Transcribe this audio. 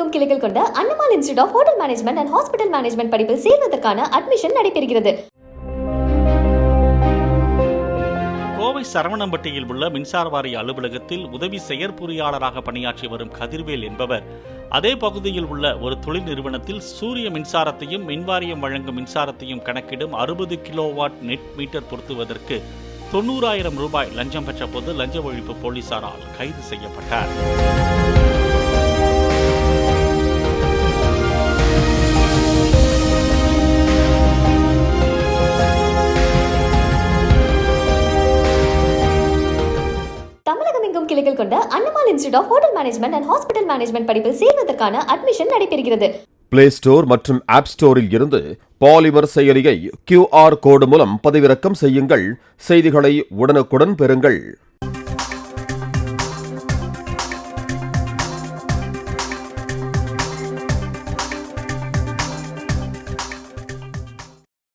தமிழகமெங்கும் கிளைகள் கொண்ட Annamal institute of hotel management and hospital management படிப்பில் சேர்வதற்கான அட்மிஷன் நடைபெறுகிறது. கோவை சரவணம்பட்டியில் உள்ள மின்சார வாரிய அலுவலகத்தில் உதவி செயற்பொறியாளராக பணியாற்றி வரும் கதிர்வேல் என்பவர் அதே பகுதியில் உள்ள ஒரு தொழில் நிறுவனத்தில் சூரிய மின்சாரத்தையும் மின்வாரியம் வழங்கும் மின்சாரத்தையும் கணக்கிடும் 60 கிலோவாட் நெட் மீட்டர் பொருத்துவதற்கு 90,000 ரூபாய் லஞ்சம் பெற்ற போது லஞ்ச ஒழிப்பு போலீசாரால் கைது செய்யப்பட்டார். தமிழகமெங்கும் கிளைகள் கொண்ட Annamal institute of hotel management and hospital management படிப்பில் சேர்வதற்கான அட்மிஷன் நடைபெறுகிறது. பிளே ஸ்டோர் மற்றும் ஆப் ஸ்டோரில் இருந்து பாலிமர் செயலியை QR கோடு மூலம் பதிவிறக்கம் செய்யுங்கள். செய்திகளை உடனுக்குடன் பெறுங்கள்.